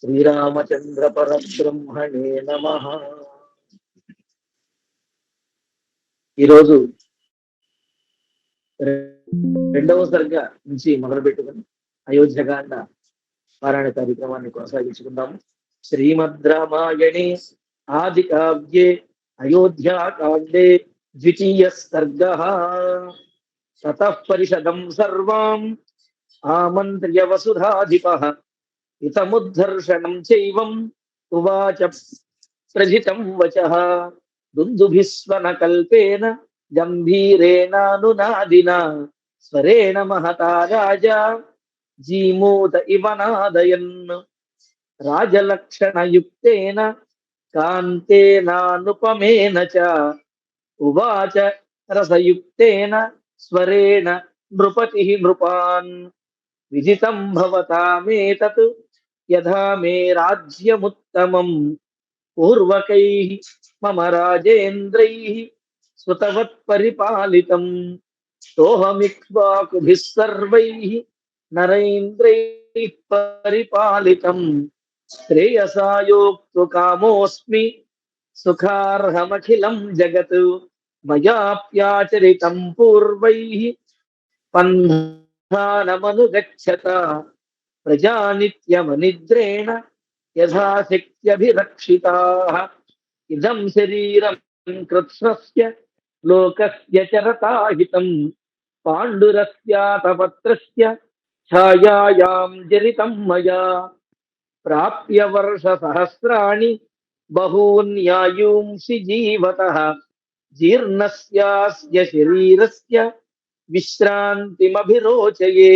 శ్రీరామచంద్ర పరబ్రహ్మణే నమః. ఈరోజు రెండవ సర్గ నుంచి మొదలు పెట్టుకుని అయోధ్యకాండ పారాయణ కార్యక్రమాన్ని కొనసాగించుకుందాము. శ్రీమద్ రామాయణే ఆది కావ్యే అయోధ్యాకాండే ద్వితీయ సర్గ. తతః పరిషదం సర్వాం ఆమంత్ర్య వసుధాధిపః ఇతముద్ధర్షణం చైవం ఉవాచ ప్రజితం వచః దుందుభిస్వన కల్పేన గంభీరేణానునాదినా స్వరేణ మహతా రాజా జీమూత ఇవ నాదయన్ రాజలక్షణయుక్తేన కాంతేనానుపమేన చ ఉవాచ రసయుక్తేన స్వరేణ నృపతి నృపాన్ విదితం భవతామేతత్ యథా మే రాజ్యముత్తమం పూర్వకైః మమ రాజేంద్రైః సుతవత్ పరిపాలితం సోహమిక్ష్వాకుభిः సర్వైః నరైంద్రైః పరిపాలితం శ్రేయసాయోక్తు కామోస్మి సుఖార్హమఖిలం జగత్ మయాప్యాచరితం పూర్వైః పంథానమనుగచ్చత ప్రజానిత్యమనిద్రేణ యథాశక్త్యభిరక్షితాః ఇదం శరీరం కృత్స్నస్య లోకస్య చరతాహితం పాండురస్యాతపత్రస్య ఛాయాయాం జరితం మయా ప్రాప్య వర్ష సహస్రాణి బహూన్యాయూంసి జీవతః జీర్ణస్యాస్య శరీరస్య విశ్రాంతిమభిరోచయే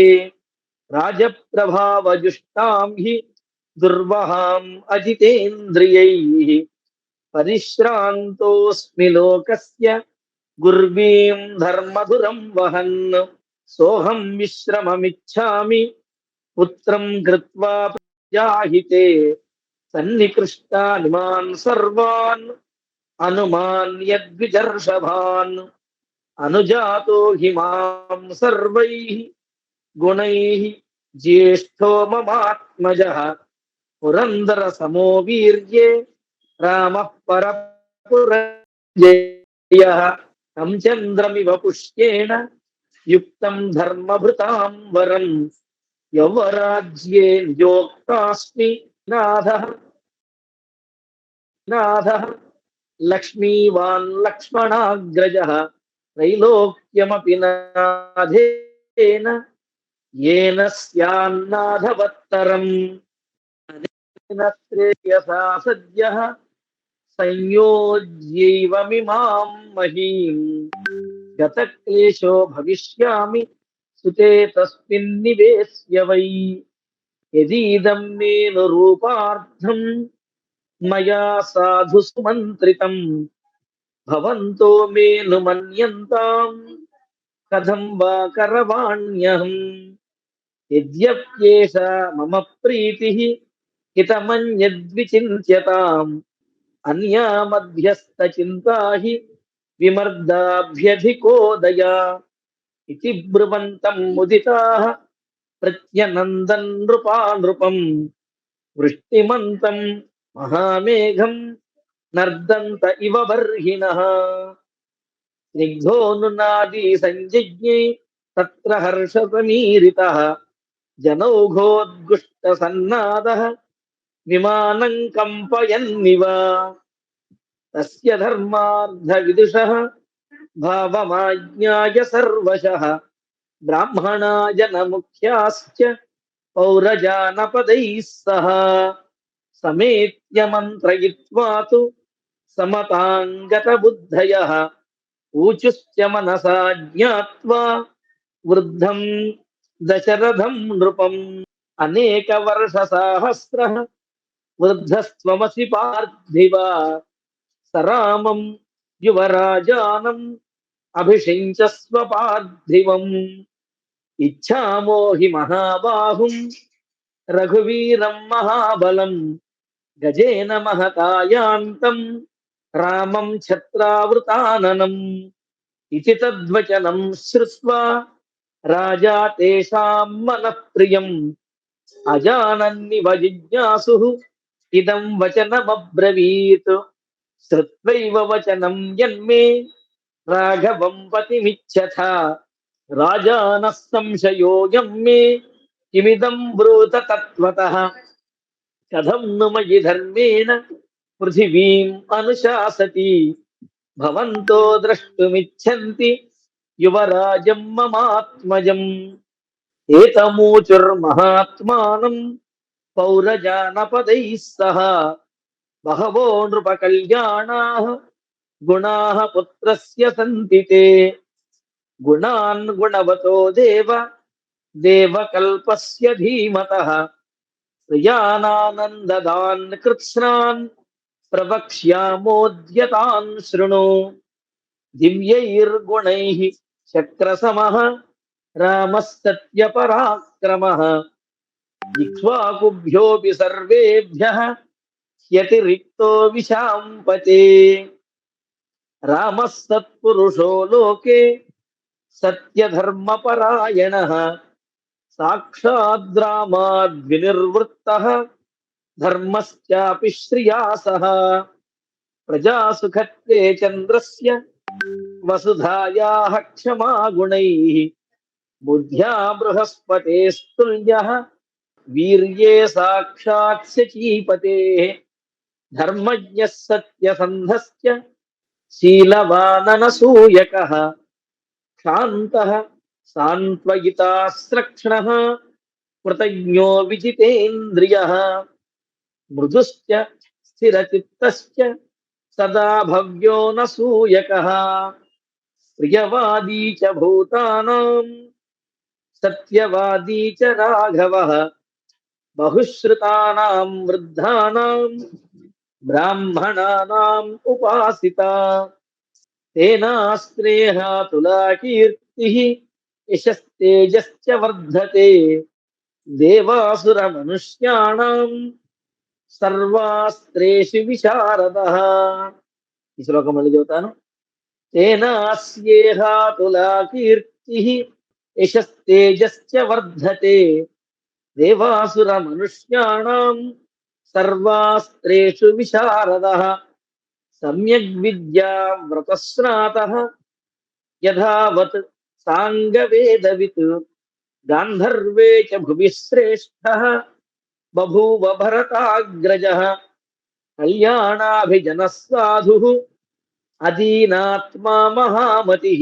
రాజప్రభావజుష్టాం హి దుర్వహాం అజితేంద్రియైః పరిశ్రాంతోస్మి లోకస్య గుర్వీం ధర్మధురం వహన్ సోహం విశ్రమమిచ్ఛామి పుత్రం కృత్వా ప్రజాహితే సన్నికృష్టానిమాన్ సర్వాన్ అనుమాన్యద్విజర్షభాన్ అనుజాతో హి మాం సర్వైః గుణైః జ్యేష్ఠో మమాత్మజః పురందర సమో వీర్యే రామః పరపురజేయః తం చంద్రమివ పుష్యేణ యుక్తం ధర్మభృతాం వరం యౌవరాజ్యే నియోక్తాస్మి నాథః లక్ష్మీవాన్ లక్ష్మణాగ్రజః త్రైలోక్యమపి నాథేన येन स्यान्नाथवत्तरम् अनेन श्रेयसा सद्यः संयोज्यैवमिमां महीम् गतक्लेशो भविष्यामि सुते तस्मिन्निवेश्य वै यदीदं मेनुरूपार्थं मया साधु सुमन्त्रितं भवन्तो मेनुमन्यन्ताम् कथं वा करवाण्यहम् यद्यप्येष मम प्रीतिः हितमन्यद्विचिन्त्यताम् अन्या मध्यस्थचिन्ता हि विमर्दाभ्यधिकोदया इति ब्रुवन्तं मुदिताः प्रत्यनन्दन् नृपानृपम् वृष्टिमन्तं महामेघं नर्दन्त इव बर्हिणः स्निग्धोऽनुनादी सञ्जिज्ञै तत्र हर्षसमीरितः जनौघोद्गुष्टसन्नादः विमानं कम्पयन्निव तस्य धर्मार्थविदुषः भावमाज्ञाय सर्वशः ब्राह्मणा जनमुख्याश्च पौरजानपदैः सह समेत्य मन्त्रयित्वा तु समताङ्गतबुद्धयः ऊचुश्च मनसा ज्ञात्वा वृद्धं दशरथं नृपम् अनेकवर्षसाहस्रः वृद्धस्त्वमसि पार्थिव सरामं युवराजानम् अभिषिञ्चस्व पार्थिवम् इच्छामो हि महाबाहुं रघुवीरं महाबलं गजेन महता यान्तं रामं छत्रावृताननम् इति तद्वचनं श्रुत्वा राजा तेषां मनः प्रियं అజానన్నివ జిజ్ఞాసుః ఇదం వచనమబ్రవీత్. శ్రుత్వైవ వచనం యన్మే రాఘవం పతిమిచ్చథ. రాజానః సంశయోऽయం మే కిమిదం బ్రూత తత్వతః. కథం ను మయి ధర్మేణ పృథివీం అనుశాసతి. భవంతో ద్రష్టుమిచ్చంతి యువరాజం మమాత్మజం. ఏతమూచుర్మహాత్మానం పౌరజానపదైః సహ. బహవో నృపకల్యాణాః గుణాః పుత్రస్య సంతి తే. గుణాన్ గుణవతో దేవ దేవకల్పస్య ధీమతః. ప్రియానానందదాన్ కృత్స్నాన్ ప్రవక్ష్యామోద్యతాన్ శృణు. దివ్యైర్గుణైః చక్రసమః రామः సత్యపరాక్రమः. ఇక్ష్వాకుభ్యోऽపి సర్వేభ్యः హ్యతిరిక్తో విశాంపతే. రామः సత్పురుషో లోకే సత్యధర్మపరాయణः. సాక్షాద్రామాద్వినిర్వృత్తः ధర్మశ్చాపి శ్రియా సహ. ప్రజాసుఖత్వే చంద్రస్య వసుధాయాః క్షమా గుణైః. బుద్ధ్యా బృహస్పతేస్తుల్యః వీర్యే సాక్షాత్ శచీపతేః. ధర్మజ్ఞः సత్యసంధశ్చ శీలవాననసూయకः. క్షాంతః సాన్త్వయితాస్రక్ష్ణः కృతజ్ఞో విజితేంద్రియः. మృదుశ్చ స్థిరచిత్తశ్చ సదా భవ్యో నసూయకः. ప్రియవాదీ చ భూతానాం సత్యవాదీ చ రాఘవः. బహుశ్రుతానాం వృద్ధానాం బ్రాహ్మణానాం ఉపాసితా. తేనాస్త్రేహాతులా కీర్తిః యశస్తేజశ్చ వర్ధతే. దేవాసురమనుష్యాణాం సర్వాస్త్రేషు విశారదః. ఈ శ్లోకం మళ్ళీ చెబుతాను. తేనాస్యేహాతులా కీర్తిః యశస్తేజశ్చ వర్ధతే. దేవాసురమనుష్యాణాం సర్వాస్త్రేషు విశారదః. సమ్యగ్విద్యా వ్రతస్నాతః యథావత్ సాంగవేదవిత్. గాంధర్వే చ భువి శ్రేష్ఠః బభూవ భరతాగ్రజः. కళ్యాణాభిజనः సాధుః అదీనాత్మా మహామతిః.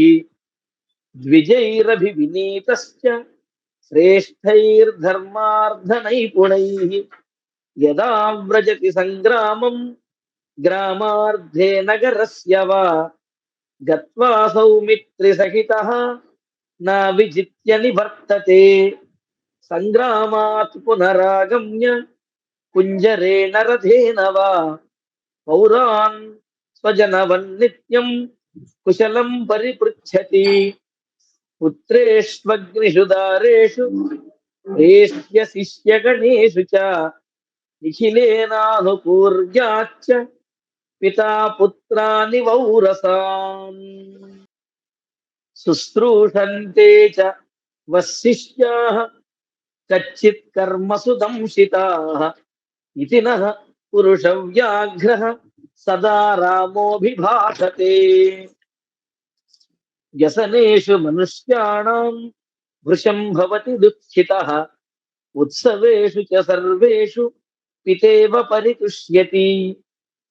ద్విజైరభివినీతశ్చ శ్రేష్ఠైర్ధర్మార్థనైపుణైః. యదా వ్రజతి సంగ్రామం గ్రామార్ధే నగరస్య వా. గత్వా సౌమిత్రిసహితః నా విజిత్య నివర్తతే. సంగ్రామాత్ పునరాగమ్య కుంజరేణ రథేన వా. పౌరాన్ స్వజనవన్నిత్యం కుశలం పరిపృచ్ఛతి. పుత్రేష్వగ్నిషు దారేషు ప్రేష్య శిష్యగణేషు చ. నిఖిలేనానుపూర్యాచ్చ పితా పుత్రాని వౌరసాన్. శుశ్రూషంతే చ వశిష్యాః కచ్చిత్ కర్మసు దంశితాః. ఇతి నః పురుషవ్యాఘ్రః సదా రామోభిభాషతే. వ్యసనేషు మనుష్యాణాం వృషం భవతి దుఃఖితః. ఉత్సవేషు చ సర్వేషు పితేవ పరితుష్యతి.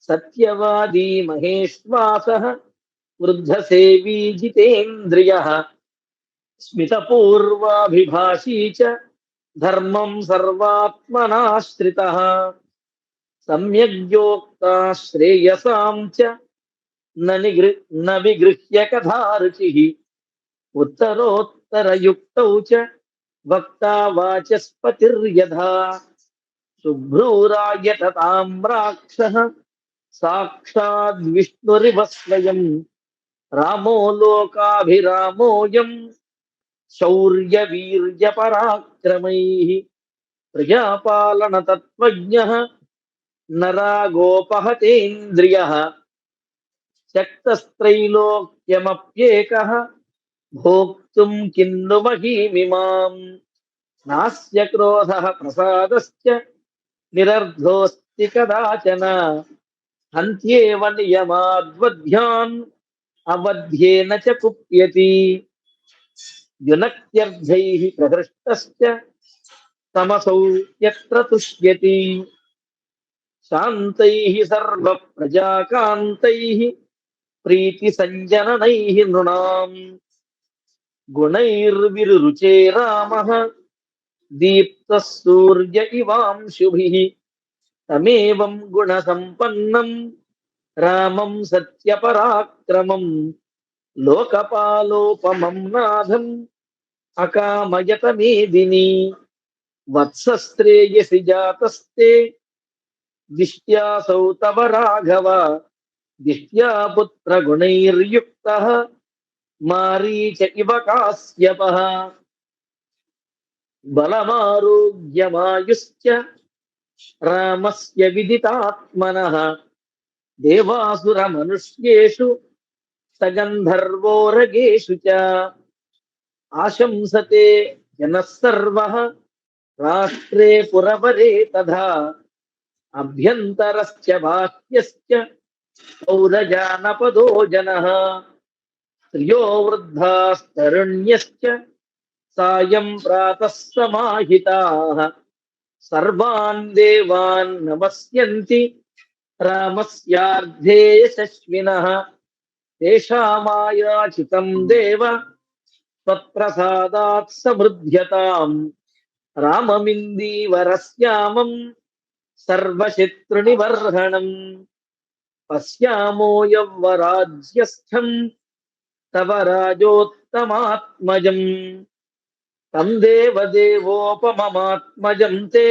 సత్యవాదీ మహేశ్వాసః వృద్ధసేవీ జితేంద్రియః. స్మితపూర్వాభిభాషీ చ ధర్మం సర్వాత్మనాశ్రితః. సమ్యగ్యోక్తా శ్రేయసాం చ న విగృహ్య కథారుచిః. ఉత్తరోత్తరయుక్తౌ చ వక్తా వాచస్పతిర్యథా. శుభ్రూరాయత తామ్రాక్షః సాక్షాద్ విష్ణురివ స్వయం. రామో లోకాభిరామోయం శౌర్య వీర్య పరాక్రమైః. ప్రజాపాలన తత్వజ్ఞః నరాగోపహతేంద్రియః. శక్తస్త్రైలోక్యమప్యేకః భోక్తుం కిన్ను మహీమిమాం. నాస్య క్రోధః ప్రసాదశ్చ నిరర్ధోస్తి కదాచన హంత్యేవ నియమాద్వధ్యాన్ అవధ్యేన చ కుప్యతి యునక్త్యర్థైః ప్రహృష్టశ్చ తమసౌ యత్ర తుష్యతి శాంతైః సర్వ ప్రజాకాంతైః ప్రీతి సంజననైః నృణాం గుణైర్విరురుచే రామః దీప్తః సూర్య ఇవాంశుభిః తమేవం గుణ సంపన్నం రామం సత్యపరాక్రమం లోకపాలోపమం నాథం అకామయత మేదిని వత్సశ్రేయసి జాతస్తే దిష్ట్యాసౌ తవ రాఘవ దిష్ట్యా పుత్ర గుణైర్యుక్తః మారీచ ఇవ కాశ్యపః బలమారోగ్యమాయుశ్చ రామస్య విదితాత్మనః దేవాసుర మనుష్యేషు సగంధర్వోరగేషు చ ఆశంసతే జనః సర్వః రాష్ట్రే పురవరే తథా అభ్యంతరశ్చ బాహ్యశ్చ పౌరజానపదో జనః స్త్రియో వృద్ధాస్తరుణ్యశ్చ సాయం ప్రాతః సమాహితాః సర్వాన్ దేవాన్ నమస్యంతి రామస్యార్థే యశస్వినః తేషామాయాచితం దేవ త్వత్ప్రసాదాత్ సమృద్ధ్యతాం రామమిందీవరస్యామం సర్వశత్రునివర్హణం పశ్యామో యవ్వరాజ్యస్థం తవ రాజోత్తమాత్మజం తం దేవదేవోపమమాత్మజం తే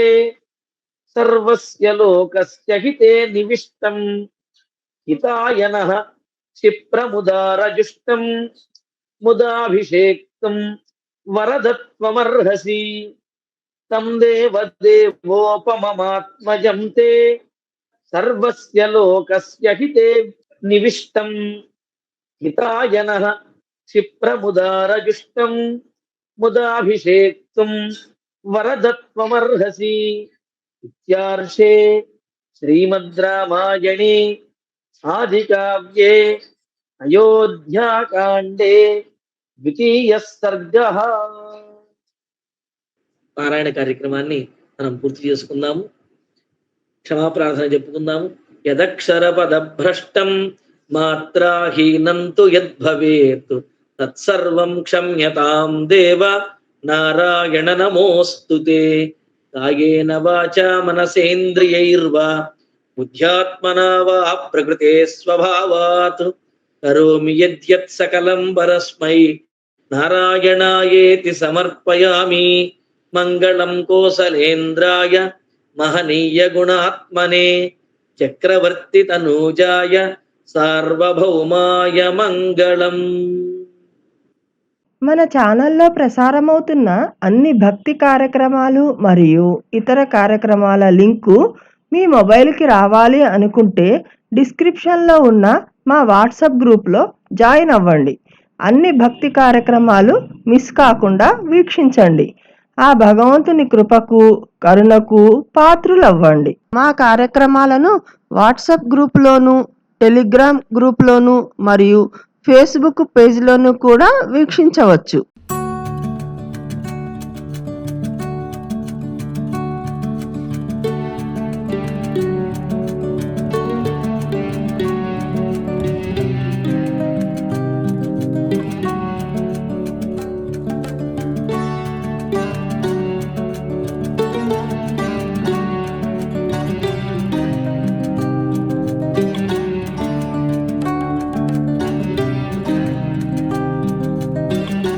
సర్వస్య లోకస్య హితే నివిష్టం హితాయ నః క్షిప్రముదారజుష్టం ముదాభిషేక్తం వరదత్వమర్హసి తం దేవదేవోపమమాత్మజం తే సర్వస్య లోకస్య హితే నివిష్టం హితాయ నః క్షిప్రముదారజుష్టం ముదాభిషేక్తుం వరదత్వమర్హసి ఇత్యార్షే శ్రీమద్ రామాయణే ఆదికావ్యే అయోధ్యాకాండే ద్వితీయః సర్గః. పారాయణ కార్యక్రమాన్ని మనం పూర్తి చేసుకుందాము. క్షమాప్రార్థన చెప్పుకుందాము. యదక్షర పదభ్రష్టం మాత్రాహీనం తు యద్భవేత్ తత్సర్వం క్షమ్యతాం దేవ నారాయణ నమోస్తుతే. కాయేన వాచా మనసేంద్రియైర్వా బుద్ధ్యాత్మనా వా ప్రకృతే స్వభావాత్ కరోమి యద్యత్ సకలం పరస్మై నారాయణాయేతి సమర్పయామి. మంగళం కోసలేంద్రాయ మహనీయ గుణాత్మనే చక్రవర్తి తనూజాయ సార్వభౌమాయ మంగళం. మన ఛానల్లో ప్రసారమవుతున్న అన్ని భక్తి కార్యక్రమాలు మరియు ఇతర కార్యక్రమాల లింకు మీ మొబైల్కి రావాలి అనుకుంటే డిస్క్రిప్షన్లో ఉన్న మా వాట్సాప్ గ్రూప్లో జాయిన్ అవ్వండి. అన్ని భక్తి కార్యక్రమాలు మిస్ కాకుండా వీక్షించండి. ఆ భగవంతుని కృపకు కరుణకు పాత్రులవ్వండి. మా కార్యక్రమాలను వాట్సాప్ గ్రూప్లోను, టెలిగ్రామ్ గ్రూప్లోను మరియు ఫేస్బుక్ పేజ్లోను కూడా వీక్షించవచ్చు.